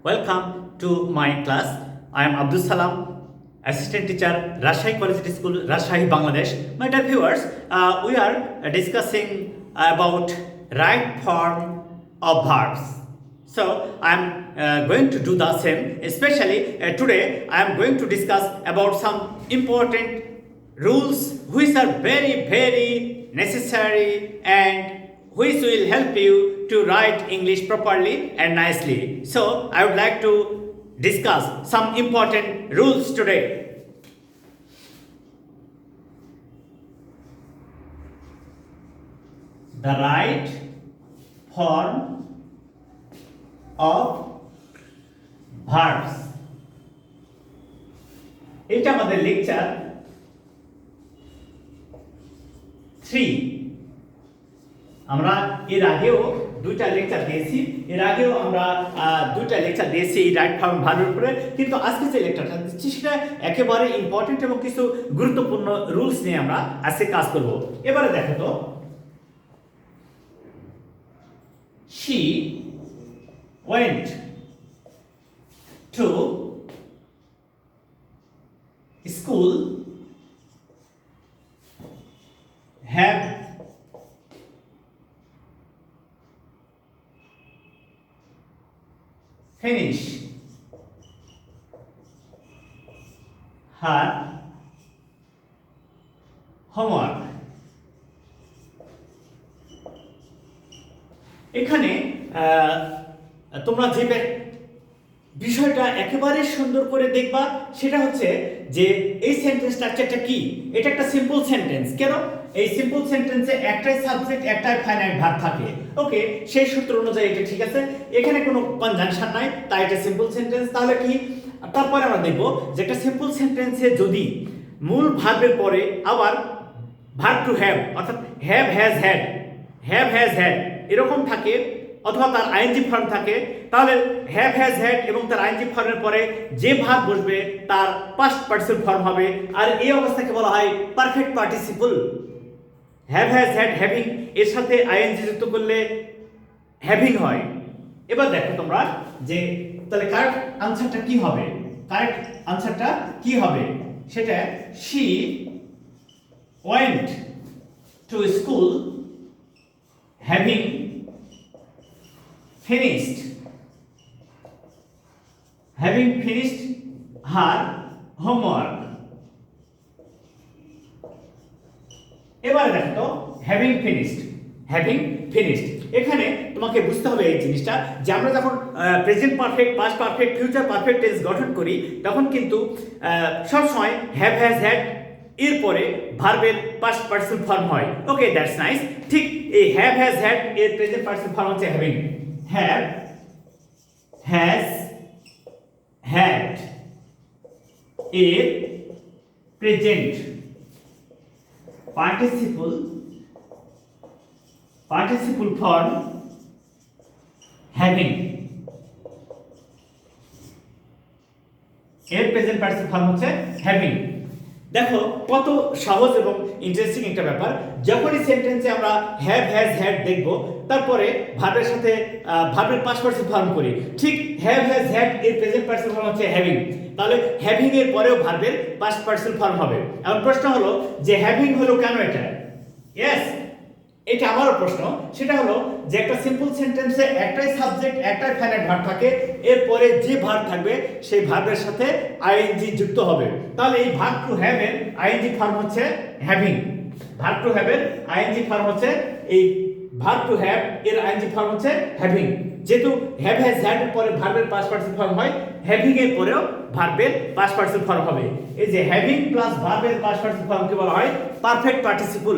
Welcome to my class. I am Abdul Salam, assistant teacher, Rajshahi Quality School, Rajshahi, Bangladesh. My dear viewers, we are discussing about right form of verbs. So I am going to do the same. Especially today, I am going to discuss about some important rules which are very necessary and which will help you to write English properly and nicely. So, I would like to discuss some important rules today. The right form of verbs. এটা আমাদের lecture 3। আমরা এর আগেও দুইটা lecture দিয়েছি এই right form ভার্বের উপরে, কিন্তু আজকে যে লেকচারটা দিচ্ছি সেটা একেবারে ইম্পর্টেন্ট এবং কিছু গুরুত্বপূর্ণ রুলস নিয়ে আমরা আজকে কাজ করব। এবারে দেখো তো, she went to school, have finish her homework. এখানে তোমরা যে বিষয়টা একেবারে সুন্দর করে দেখবা সেটা হচ্ছে যে এই সেন্টেন্স স্ট্রাকচারটা কি। এটা একটা সিম্পল সেন্টেন্স। কেন? এই সিম্পল সেন্টেন্সে একটাই সাবজেক্ট, একটাই ফাইনাইট ভার্ব থাকে। ওকে, সেই সূত্র অনুযায়ী এটা ঠিক আছে। এখানে কোনো কনজাংশন নাই, তাই এটা সিম্পল সেন্টেন্স। তাহলে কি? তারপরে আমরা দেখব যে একটা সিম্পল সেন্টেন্সে যদি মূল ভার্বের পরে আবার ভার্ব টু হ্যাভ, অর্থাৎ হ্যাভ হ্যাজ হ্যাড এরকম থাকে, অথবা তার আইএনজি ফর্ম থাকে, তাহলে হ্যাভ হ্যাজ হ্যাড এবং তার আইএনজি ফর্মের পরে যে ভার্ব বসবে তার পাস্ট পার্টিসিপল ফর্ম হবে। আর এই অবস্থাকে বলা হয় perfect participle. Have has had having এর সাথে আইএনজি যুক্ত করলে হ্যাভিং হয়। এবার দেখো তোমরা যে তাহলে কারেক্ট আনসারটা কি হবে, সেটা she went to school having finished her homework. এবারে দেখো তো, হ্যাভিং ফিনিশড এখানে তোমাকে বুঝতে হবে এই জিনিসটা যে আমরা যখন present perfect, past perfect, future perfect tense গঠন করি তখন কিন্তু সব সময় হ্যাভ হ্যাজ হ্যাড এর পরে ভার্বের পাস্ট পার্টিসিপল ফর্ম হয়। ওকে, দ্যাটস নাইস। ঠিক এই হ্যাভ হ্যাজ হ্যাড এর প্রেজেন্ট পার্টিসিপল ফর্ম হচ্ছে হ্যাভিং। হ্যাভ হ্যাজ হ্যাড এর প্রেজেন্ট পার্টিসিপল ফর্ম হ্যাভিং। এর প্রেজেন্ট পার্টিসিপল ফর্ম হচ্ছে হ্যাভিং। দেখো কত সহজ এবং ইন্টারেস্টিং একটা ব্যাপার। যখনই সেন্টেন্সে আমরা হ্যাভ হ্যাজ হ্যাড দেখব, তারপরে ভার্বের সাথে ভার্বের পাস্ট পার্টিসিপল ফর্ম করি। ঠিক হ্যাভ হ্যাজ হ্যাড এর প্রেজেন্ট পার্টিসিপল ফর্ম হচ্ছে হ্যাভিং, তাহলে হ্যাভিং এর পরেও ভার্বের পাস্ট পার্টিসিপল ফর্ম হবে। এখন প্রশ্ন হলো যে হ্যাভিং হলো কেন এটা? ইয়েস, এটা আমারও প্রশ্ন। সেটা হলো যে একটা সিম্পল সেন্টেন্সে একটাই সাবজেক্ট, একটাই ফাইনাইট ভার্ব থাকে, এরপরে যে ভার্ব থাকবে সেই ভার্বের সাথে আইএনজি যুক্ত হবে। তাহলে এই ভার্ব টু হ্যাভ এর আইএনজি ফর্ম হচ্ছে হ্যাভিং। ভার্ব টু হ্যাভ এর আইএনজি ফর্ম হচ্ছে এই ভার্ব টু হ্যাভ এর আইএনজি ফর্ম হচ্ছে হ্যাভিং। যেহেতু হ্যাভ হ্যাজ হ্যাড এর পরে ভার্বের পাস্ট পার্টিসিপল ফর্ম হয়, হ্যাভিং এর পরেও ভার্বের পাস্ট পার্টিসিপল ফর্ম হবে। এই যে হ্যাভিং প্লাস ভার্বের পাস্ট পার্টিসিপল ফর্মকে বলা হয় পারফেক্ট পার্টিসিপল।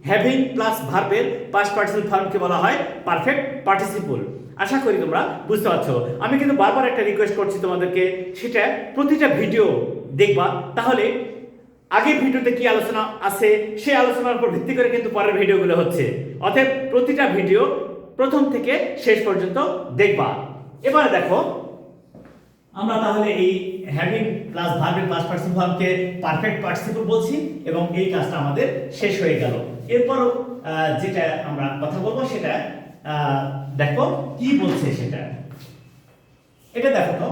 হ্যাভিং প্লাস ভার্বের পাস্ট পার্টিসিপল ফর্মকে বলা হয় পারফেক্ট পার্টিসিপল। আশা করি তোমরা বুঝতে পারছো। আমি কিন্তু বারবার একটা রিকোয়েস্ট করছি তোমাদেরকে, সেটা প্রতিটা ভিডিও দেখবা, তাহলে আগের ভিডিওতে কি আলোচনা আছে সেই আলোচনার উপর ভিত্তি করে কিন্তু পরের ভিডিওগুলো হচ্ছে। অতএব প্রতিটা ভিডিও প্রথম থেকে শেষ পর্যন্ত দেখবা। এবারে দেখো, আমরা তাহলে এই হ্যাভিং প্লাস ভার্বের পাস্ট পার্টিসিপল ফর্মকে পারফেক্ট পার্টিসিপল বলছি এবং এই কাজটা আমাদের শেষ হয়ে গেল। এরপরও যেটা আমরা কথা বলবো সেটা দেখো কি বলছে সেটা। এটা দেখো তো,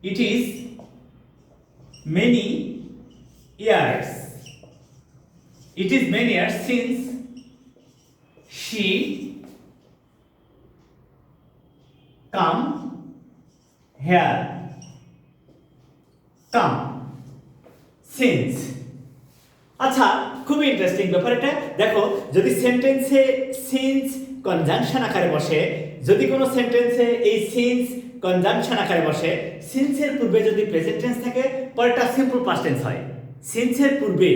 it is many years, it is many years since she come here, come since. আচ্ছা, খুবই ইন্টারেস্টিং ব্যাপার এটা। দেখো, যদি সেন্টেন্সে সিন্স কনজাংশন আকারে বসে, যদি কোনো সেন্টেন্সে এই সিন্স কনজাংশন আকারে বসে, সিন্সের পূর্বে যদি প্রেজেন্ট টেন্স থাকে পরেরটা সিম্পল পাস্ট টেন্স হয়। সিন্সের পূর্বে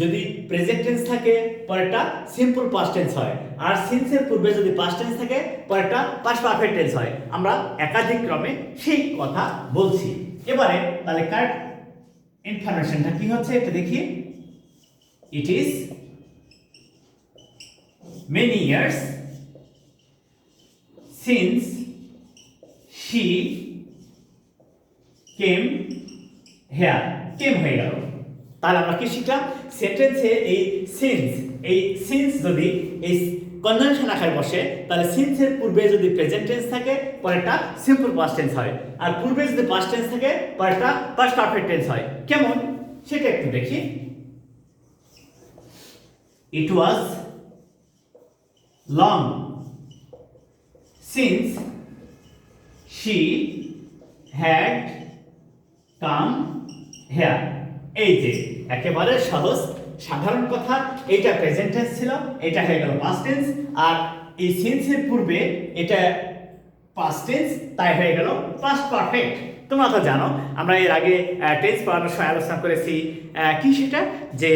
যদি প্রেজেন্ট টেন্স থাকে পরেরটা সিম্পল পাস্ট টেন্স হয়, আর সিন্সের পূর্বে যদি পাস্ট টেন্স থাকে পরেরটা পাস্ট পারফেক্ট টেন্স হয়। আমরা একাধিক ক্রমে সেই কথা বলছি। এবারে তাহলে কারেক্ট ইনফরমেশনটা কি হচ্ছে এটা দেখি। It is many years since she came here. Came হয়ে গেল। তাহলে আমরা কি শিখলাম? সেন্টেন্সে এই সিন্স যদি এই কনজাংশন আকারে বসে, তাহলে সিন্সের পূর্বে যদি প্রেজেন্ট টেন্স থাকে পরেরটা সিম্পল পাস্ট টেন্স হয়, আর পূর্বে যদি পাস্ট টেন্স থাকে পরেরটা পাস্ট পারফেক্ট টেন্স হয়। কেমন সেটা একটু দেখি। It was long since she had come here. এই যে একেবারে সহজ সাধারণ কথা, এটা প্রেজেন্ট টেন্স ছিল, এটা হয়ে গেল পাস্ট টেন্স, আর এই সিন্সের পূর্বে এটা পাস্ট টেন্স, তাই হয়ে গেল পাস্ট পারফেক্ট। তোমরা তো জানো, আমরা এর আগে টেন্স পড়ানোর সময় আলোচনা করেছি কি সেটা, যে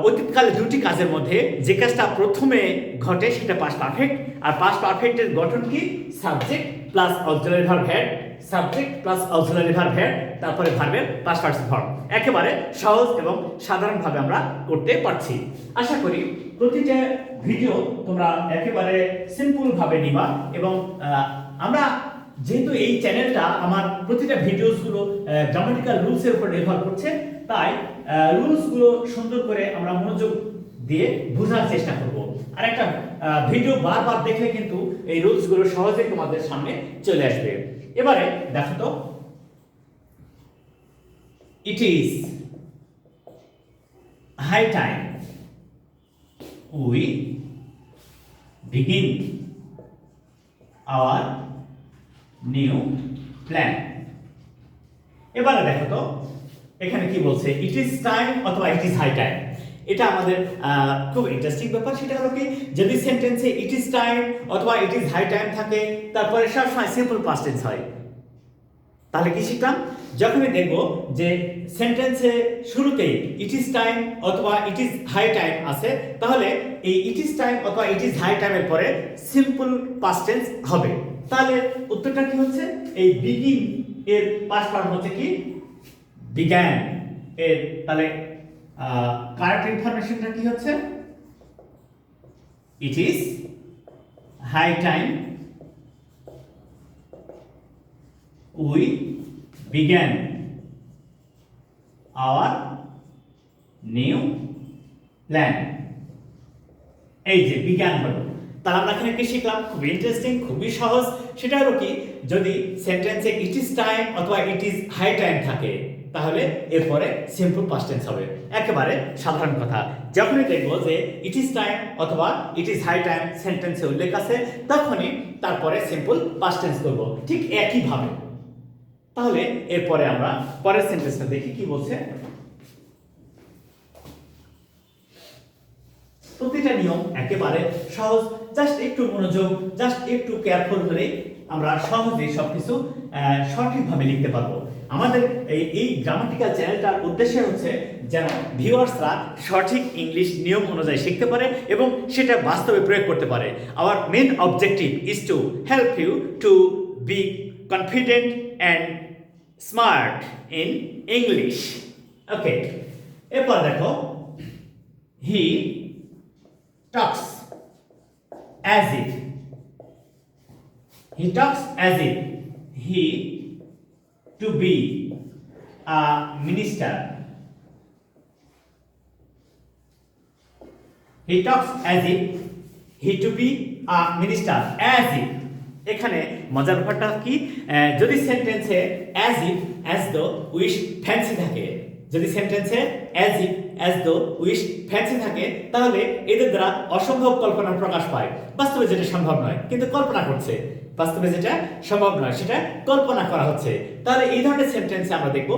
অতীতকালে দুটি কাজের মধ্যে যে কাজটা প্রথমে ঘটে সেটা পাস্ট পারফেক্ট, আর পাস্ট পারফেক্টের গঠন কি? Subject plus auxiliary verb had, subject plus auxiliary verb had, তারপরে ভার্বের পাস্ট পার্টিসিপল ফর্ম। একেবারে সহজ এবং সাধারণভাবে আমরা করতে পারছি। আশা করি প্রতিটা ভিডিও তোমরা একেবারে সিম্পল ভাবে নিবা, এবং আমরা যেহেতু এই চ্যানেলটা আমার প্রতিটা ভিডিওসগুলো গ্রামাটিক্যাল রুলসের উপর নির্ভর করছে, তাই রুলসগুলো সুন্দর করে আমরা মনোযোগ দিয়ে বোঝার চেষ্টা করব। আর একটা ভিডিও বারবার দেখলে কিন্তু এই রুলসগুলো সহজেই তোমাদের সামনে চলে আসবে। এবারে দেখো তো, it is high time we begin our new plan. এবারে দেখো তো এখানে কি বলছে, ইট ইজ টাইম অথবা ইট ইজ হাই টাইম। এটা আমাদের খুব ইন্টারেস্টিং ব্যাপার। সেটা হলো কি, যদি সেন্টেন্সে ইট ইজ টাইম অথবা ইট ইজ হাই টাইম থাকে, তারপরে সবসময় সিম্পল পাস্ট টেন্স হয়, তাহলে কি শিখলাম? যখনই দেখবো যে সেন্টেন্সে শুরুতেই ইট ইজ টাইম অথবা ইট ইজ হাই টাইম আছে, তাহলে এই ইট ইজ টাইম অথবা ইট ইজ হাই টাইমের পরে সিম্পল পাস্ট টেন্স হবে। তাহলে উত্তরটা কি হচ্ছে? এই বিগিন এর পাস্ট ফর্ম হচ্ছে কি? বিগ্যান। এর তাহলে কারেক্ট ইনফরমেশনটা কি হচ্ছে? It is high time we begin our new plan. এই যে বিজ্ঞান হলো, তাহলে আমরা এখানে কি শিখলাম? খুব ইন্টারেস্টিং, খুবই সহজ। সেটা হলো কি, যদি সেন্টেন্সে ইট ইজ টাইম অথবা ইট ইজ হাই টাইম থাকে, তাহলে এরপরে সিম্পল পাস্ট টেন্স হবে। একেবারে সাধারণ কথা। যখনই দেখবো যে ইট ইজ টাইম অথবা ইট ইজ হাই টাইম সেন্টেন্সে উল্লেখ আছে, তখনই তারপরে সিম্পল পাস্ট টেন্স করব, ঠিক একইভাবে। তাহলে এরপরে আমরা পরের সেন্টেন্সটা দেখি কি বলছে। প্রতিটা নিয়ম একেবারে সহজ, জাস্ট একটু মনোযোগ, জাস্ট একটু কেয়ারফুল হলেই আমরা সহজেই সবকিছু সঠিকভাবে লিখতে পারবো। আমাদের এই গ্রামাটিক্যাল চ্যানেলটার উদ্দেশ্য হচ্ছে যেন ভিউয়ার্সরা সঠিক ইংলিশ নিয়ম অনুযায়ী শিখতে পারে এবং সেটা বাস্তবে প্রয়োগ করতে পারে। Our main objective is to help you to be confident and smart in English. Okay, এরপর দেখো, হি talks as if, he talks as if he to be a minister, he talks as if he to be a minister, as if এখানে মজার ব্যাপারটা কি, যদি সেন্টেন্সে as if as though wish fancy থাকে, যদি সেন্টেন্সে as if as though wish fancy থাকে, তাহলে এদের দ্বারা অসম্ভব কল্পনার প্রকাশ পায়। বাস্তবে যেটা সম্ভব নয় কিন্তু কল্পনা করছে, বাস্তবে যেটা সম্ভব নয় সেটা কল্পনা করা হচ্ছে। তাহলে এই ধরনের সেন্টেন্সে আমরা দেখব,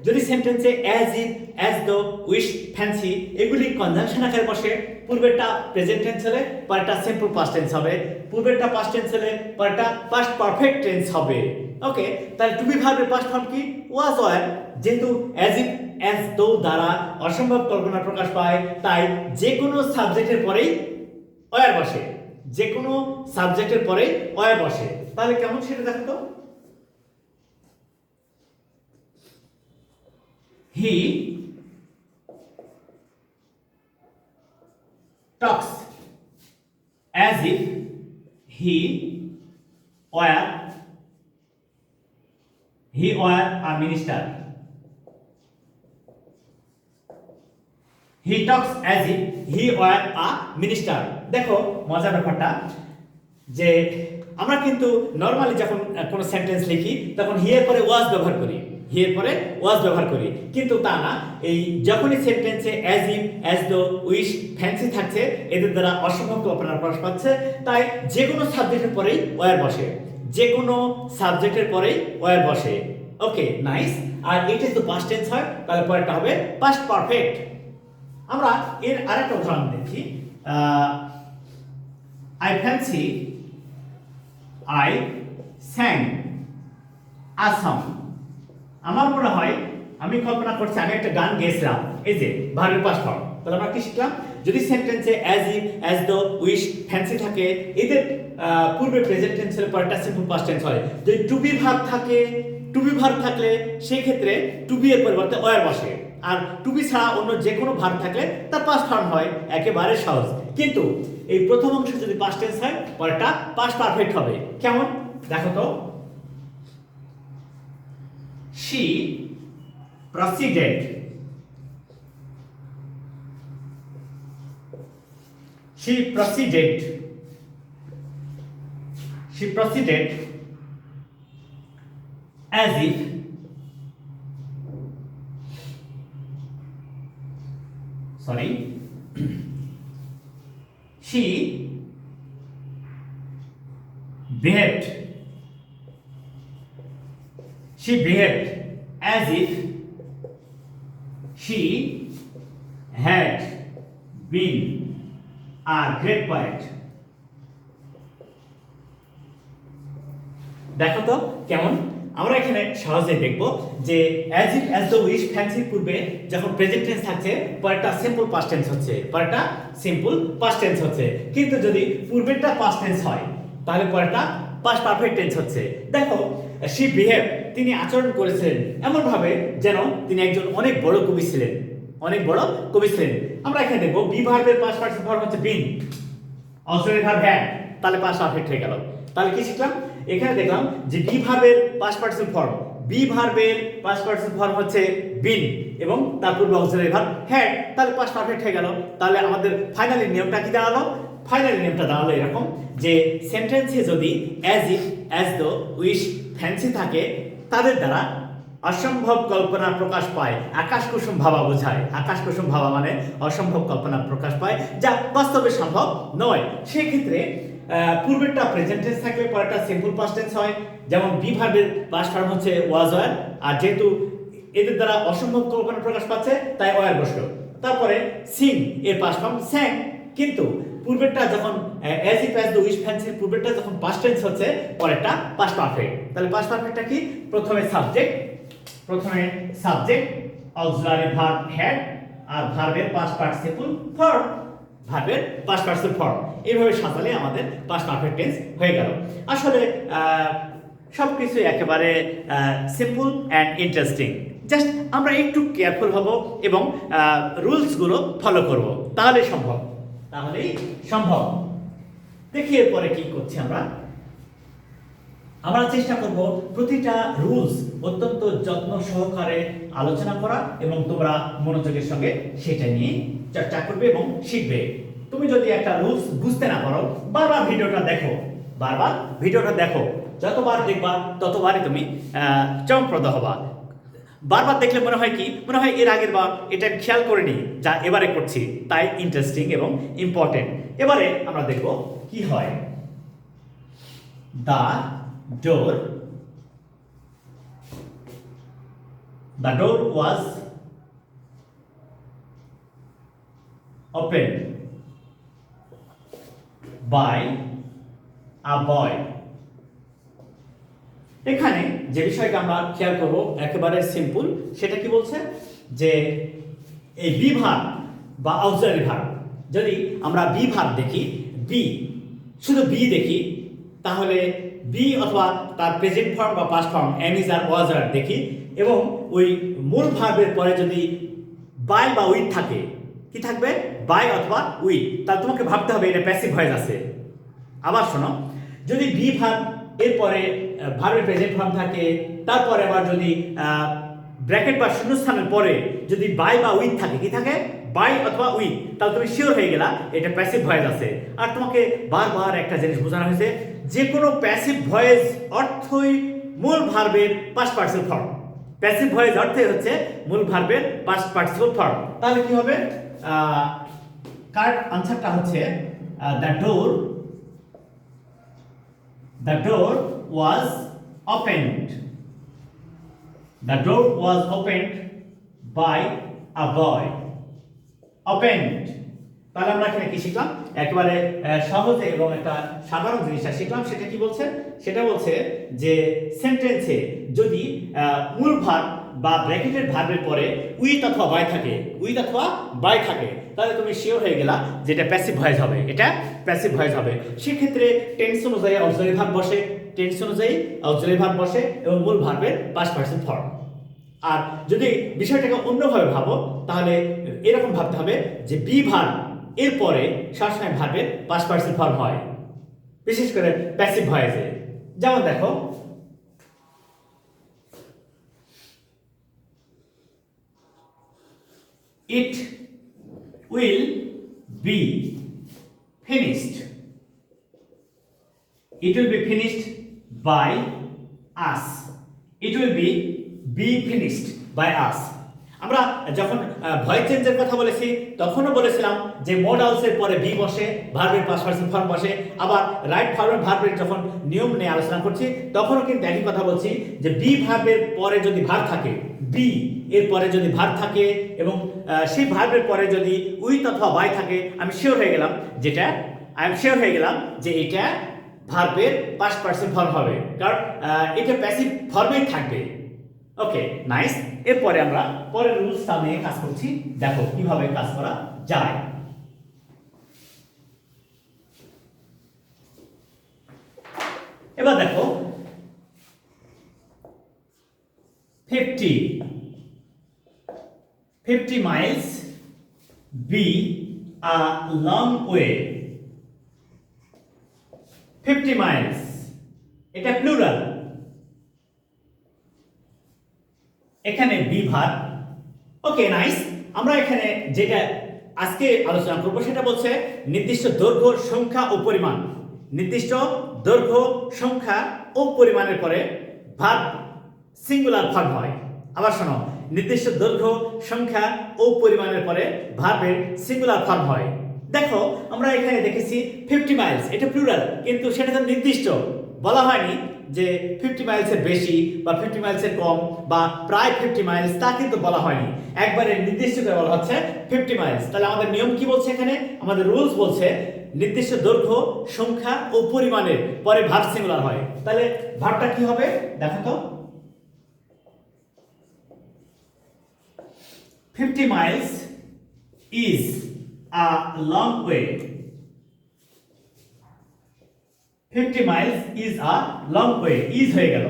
যদি সেন্টেন্সে as if as though wish fancy এগুলি কনজাংশন আকারে বসে, পূর্বেরটা প্রেজেন্ট টেন্স হলে পরেরটা সিম্পল পাস্ট টেন্স হবে, পূর্বেরটা পাস্ট টেন্স হলে পরেরটা পাস্ট পারফেক্ট টেন্স হবে। ওকে, তাহলে টু বি ভার্বের পাস্ট ফর্ম কি? ওয়াজ ওয়্যার। যেহেতু অ্যাজ ইফ অ্যাজ দো দ্বারা অসম্ভব কল্পনা প্রকাশ পায়, তাই যে কোনো সাবজেক্টের পরেই ওয়্যার বসে, যে কোনো সাবজেক্টের পরেই ওয়্যার বসে। তাহলে কেমন সেটা দেখো তো। হি talks as if he were a minister. He talks as if he were a minister. দেখো মজার ব্যাপারটা যে আমরা কিন্তু নরমালি যখন কোনো সেন্টেন্স লিখি তখন হি এর পরে ওয়াজ ব্যবহার করি, হি এর পরে ওয়াজ ব্যবহার করি, কিন্তু তা না। এই যখনই সেন্টেন্সে as if as though wish fancy থাকছে, এদের দ্বারা অসম্ভব কল্পনার প্রকাশ পাচ্ছে, তাই যে কোনো সাবজেক্টের পরেই ওয়্যার বসে, যে কোনো সাবজেক্টের পরেই ওয়্যার বসে। ওকে, নাইস। আর এটা যদি পাস্ট টেন্স হয় তাহলে পরেরটা হবে পাস্ট পারফেক্ট। আমরা এর আরেকটা উদাহরণ দেখি। I fancy I স্যাং a song. আমার মনে হয়, আমি কল্পনা করছি আমি একটা গান গেয়েছিলাম। এই যে ভার্বের পাস্ট ফর্ম। তাহলে আমরা কি শিখলাম? যদি সেন্টেন্সে as if as though wish fancy থাকে, এদের পূর্বে প্রেজেন্ট টেন্সের পরেরটা সিম্পল পাস্ট টেন্স হয়। যদি টু বি ভার্ব থাকে, টু বি ভার্ব থাকলে সেই ক্ষেত্রে টু বি এর পরিবর্তে ওয়্যার বসে, আর টু বি ছাড়া অন্য যে কোনো ভার্ব থাকলে তার পাস্ট ফর্ম হয়, একেবারে সহজ। কিন্তু এই প্রথম অংশ যদি পাস্ট টেন্স হয় পরেরটা পাস্ট পারফেক্ট হবে। কেমন দেখো তো। She proceeded as if she behaved as if she had been a great poet. দেখো তো কেমন। আমরা এখানে সহজে দেখব যে as if as the wish ফ্যান্সির পূর্বে যখন প্রেজেন্ট টেন্স থাকছে পরেরটা সিম্পল পাস্ট টেন্স হচ্ছে, পরেরটা সিম্পল পাস্ট টেন্স হচ্ছে। কিন্তু যদি পূর্বেরটা পাস্ট টেন্স হয় তাহলে পরেরটা পাস্ট পারফেক্ট টেন্স হচ্ছে। দেখো, শি বিহেভ, তিনি আচরণ করেছিলেন এমন ভাবে যেন তিনি একজন অনেক বড় কবি ছিলেন, অনেক বড় কবি ছিলেন। আমরা এখানে দেখব বি ভার্বের পাস্ট পার্টিসিপল ফর্ম হচ্ছে বিন, অক্সিলারি ভার্ব হ্যাড, তাহলে পাস্ট পারফেক্ট হয়ে গেল। তাহলে কি শিখলাম? এখানে দেখলাম যে বি ভার্বের পাস্ট পার্টিসিপল ফর্ম, বি ভার্বের পাস্ট পার্টিসিপল ফর্ম হচ্ছে বিন এবং তার পূর্বে অক্সিলারি ভার্ব হ্যাড, তাহলে পাস্ট পারফেক্ট হয়ে গেল। তাহলে আমাদের ফাইনালি নিয়মটা কি দাঁড়ালো? ফাইনালি নিয়মটা দাঁড়ালো এরকম যে সেন্টেন্সে যদি as if as though wish fancy থাকে, তাদের দ্বারা অসম্ভব কল্পনা প্রকাশ পায়। আকাশ কুসুম ভাবা বোঝায়, আকাশ কুসুম ভাবা মানে অসম্ভব কল্পনা প্রকাশ পায় যা বাস্তবে সম্ভব নয়। সেই ক্ষেত্রে পূর্বেরটা প্রেজেন্ট টেন্স থাকলে পরেরটা সিম্পল পাস্ট টেন্স হয়। যেমন বি ভার্বের পাস্ট ফর্ম হচ্ছে ওয়াজ ওয়্যার, আর যেহেতু এদের দ্বারা অসম্ভব কল্পনা প্রকাশ পাচ্ছে তাই ওয়্যার বসলো। তারপরে সিং এর পাস্ট ফর্ম স্যাং, কিন্তু পূর্বেরটা যখন as if as the wish ফ্যান্সির পূর্বেরটা যখন পাস্ট টেন্স হচ্ছে পরেরটা পাস্ট পারফেক্ট। তাহলে পাস্ট পারফেক্টটা কি? প্রথমে সাবজেক্ট অক্সিলারি ভার্ব হ্যাড আর ভার্বের পাস্ট পার্টিসিপল ফর্ম, ভার্বের পাস্ট পার্টিসিপল ফর্ম, এইভাবে সাজালে আমাদের পাস্ট পারফেক্ট টেন্স হয়ে গেল। আসলে সবকিছু একেবারে সিম্পল অ্যান্ড ইন্টারেস্টিং। জাস্ট আমরা একটু কেয়ারফুল হব এবং রুলসগুলো ফলো করব, তাহলেই সম্ভব। দেখি এরপরে কি করছি আমরা চেষ্টা করব প্রতিটা রুলস অত্যন্ত যত্ন সহকারে আলোচনা করা এবং তোমরা মনোযোগের সঙ্গে সেটা নিয়ে চর্চা করবে এবং শিখবে। তুমি যদি একটা রুলস বুঝতে না পারো বারবার ভিডিওটা দেখো, বারবার ভিডিওটা দেখো, যতবার দেখবা ততবারই তুমি চমকপ্রদ হবা। বারবার দেখলে মনে হয় কি, মনে হয় এর আগের বার এটা খেয়াল করিনি, যা এবারে করছি, তাই ইন্টারেস্টিং এবং ইম্পর্টেন্ট। এবারে আমরা দেখব কি হয়। The door was open by a boy. এখানে যে বিষয়টা আমরা খেয়াল করব একেবারে সিম্পল, সেটা কি বলছে যে এই বি ভার্ব বা অক্সিলারি ভার্ব, যদি আমরা বি ভার্ব দেখি, বি শুধু বি দেখি, তাহলে বি অথবা তার প্রেজেন্ট ফর্ম বা পাস্ট ফর্ম এম ইজ আর ওয়াজ আর দেখি, এবং ওই মূল ভার্বের পরে যদি বাই বা উইথ থাকে, কি থাকবে, বাই অথবা উইথ, তাহলে তোমাকে ভাবতে হবে এটা প্যাসিভ ভয়েস আছে। আবার শোনো, যদি বি ভার্ব এরপরে ভার্বের প্রেজেন্ট ফর্ম থাকে, তারপরে আবার যদি ব্র্যাকেট বা শূন্যস্থানের পরে যদি বাই বা উইথ থাকে, কি থাকে, বাই অথবা উইথ, তাহলে তুমি শিওর হয়ে গেলা এটা প্যাসিভ ভয়েস আছে। আর তোমাকে বারবার একটা জিনিস বোঝানো হয়েছে, যে কোনো প্যাসিভ ভয়েস অর্থই মূল ভার্বের past participle form. Passive voice অর্থই হচ্ছে মূল ভার্বের পাস্ট পার্টিসিপল ফর্ম। তাহলে কি হবে, কার আনসারটা হচ্ছে the door was opened. The door was opened by a boy. Opened. তাহলে আমরা এখানে কি শিখলাম, একেবারে সহজে এবং একটা সাধারণ জিনিসটা শিখলাম। সেটা কি বলছে, সেটা বলছে যে সেন্টেন্সে যদি মূল ভার্ব বা ব্র্যাকেটের ভার্বের পরে উইথ অথবা বাই থাকে, উইথ অথবা বাই থাকে, তাহলে তুমি শিওর হয়ে গেলা যে এটা প্যাসিভ ভয়েস হবে, এটা প্যাসিভ ভয়েস হবে। সেক্ষেত্রে টেন্স অনুযায়ী অক্সিলারি ভার্ব বসে, টেন্স অনুযায়ী অক্সিলারি ভার্ব বসে এবং মূল ভার্বের পাস্ট পার্টিসিপল ফর্ম। আর যদি বিষয়টাকে অন্যভাবে ভাবো, তাহলে এরকম ভাবতে হবে যে বি ভার্ব এরপরে সবসময় ভার্বের পাস্ট পার্টিসিপল ফর্ম হয়, বিশেষ করে প্যাসিভ ভয়েসে। যেমন দেখো, it will be finished. It will be finished by us. It will be finished by us. আমরা যখন ভয়েস চেঞ্জের কথা বলেছি তখনও বলেছিলাম যে মোডালসের পরে বি বসে, ভার্বের পাস্ট পার্টিসিপল ফর্ম বসে। আবার রাইট ফরওয়ার্ড ভার্বের যখন নিয়ম নিয়ে আলোচনা করছি তখনও কিন্তু একই কথা বলছি যে বি ভার্বের পরে যদি ভার্ব থাকে, বি এর পরে যদি ভার্ব থাকে এবং সেই ভার্বের পরে যদি উইথ অথবা বাই থাকে, আমি শিওর হয়ে গেলাম যে এটা ভার্বের পাস্ট পার্টিসিপল ফর্ম হবে, কারণ এটা প্যাসিভ ফর্মেই থাকবে। ওকে, নাইস। এরপরে আমরা পরের রুলসটা নিয়ে কাজ করছি, দেখো কিভাবে কাজ করা যায়। এবার দেখো 50 miles be a long way. 50 miles এটা প্লুরাল, এখানে বি ভার্ব। Okay, nice. আমরা এখানে যেটা আজকে আলোচনা করব সেটা বলছে নির্দিষ্ট দৈর্ঘ্য, সংখ্যা ও পরিমাণ। নির্দিষ্ট দৈর্ঘ্য, সংখ্যা ও পরিমাণের পরে ভার্ব সিঙ্গুলার ফর্ম হয়। আবার শোনো, নির্দিষ্ট দৈর্ঘ্য, সংখ্যা ও পরিমাণের পরে ভার্বের সিঙ্গুলার ফর্ম হয়। দেখো, আমরা এখানে দেখেছি 50 মাইলস, এটা প্লুরাল, কিন্তু সেটা তো নির্দিষ্ট বলা হয়নি যে 50 মাইলসের বেশি বা 50 মাইলসের কম বা প্রায় 50 মাইলস, তা কিন্তু বলা হয়নি। একবারে নির্দিষ্ট করে বলা হচ্ছে 50 মাইলস। তাহলে আমাদের নিয়ম কি বলছে, এখানে আমাদের রুলস বলছে নির্দিষ্ট দৈর্ঘ্য, সংখ্যা ও পরিমাণের পরে ভার্ব সিঙ্গুলার হয়। তাহলে ভার্বটা কি হবে দেখো তো, 50 miles is a long way. 50 miles is a long way. is হয়ে গেল,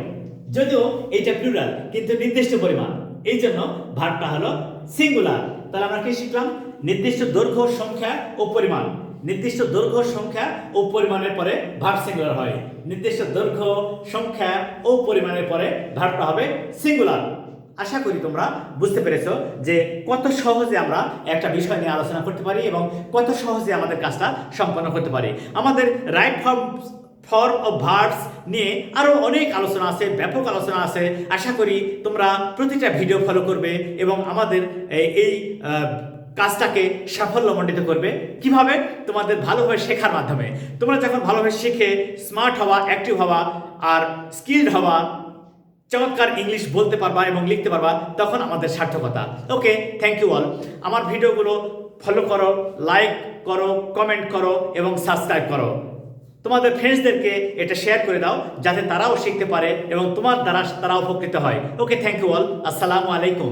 যদিও এটা প্লুরাল কিন্তু নির্দিষ্ট পরিমাণ, এই জন্য ভার্বটা হলো সিঙ্গুলার। তাহলে আমরা কি শিখলাম, নির্দিষ্ট দৈর্ঘ্য, সংখ্যা ও পরিমাণ। নির্দিষ্ট দৈর্ঘ্য, সংখ্যা ও পরিমাণের পরে ভার্ব সিঙ্গুলার হয়। নির্দিষ্ট দৈর্ঘ্য, সংখ্যা ও পরিমাণের পরে ভার্বটা হবে সিঙ্গুলার। আশা করি তোমরা বুঝতে পেরেছো যে কত সহজে আমরা একটা বিষয় নিয়ে আলোচনা করতে পারি এবং কত সহজে আমাদের কাজটা সম্পন্ন করতে পারি। আমাদের রাইট ফর্ম অফ ভার্বস নিয়ে আরও অনেক আলোচনা আছে, ব্যাপক আলোচনা আছে। আশা করি তোমরা প্রতিটা ভিডিও ফলো করবে এবং আমাদের এই কাজটাকে সাফল্যমণ্ডিত করবে। কিভাবে? তোমাদের ভালোভাবে শেখার মাধ্যমে। তোমরা যখন ভালোভাবে শিখে স্মার্ট হওয়া, অ্যাক্টিভ হওয়া আর স্কিলড হওয়া, চমৎকার ইংলিশ বলতে পারবা এবং লিখতে পারবা, তখন আমাদের সার্থকতা। ওকে, থ্যাংক ইউ অল। আমার ভিডিওগুলো ফলো করো, লাইক করো, কমেন্ট করো এবং সাবস্ক্রাইব করো। তোমাদের ফ্রেন্ডসদেরকে এটা শেয়ার করে দাও যাতে তারাও শিখতে পারে এবং তোমার দ্বারা তারাও উপকৃত হয়। ওকে, থ্যাংক ইউ অল। আসসালামু আলাইকুম।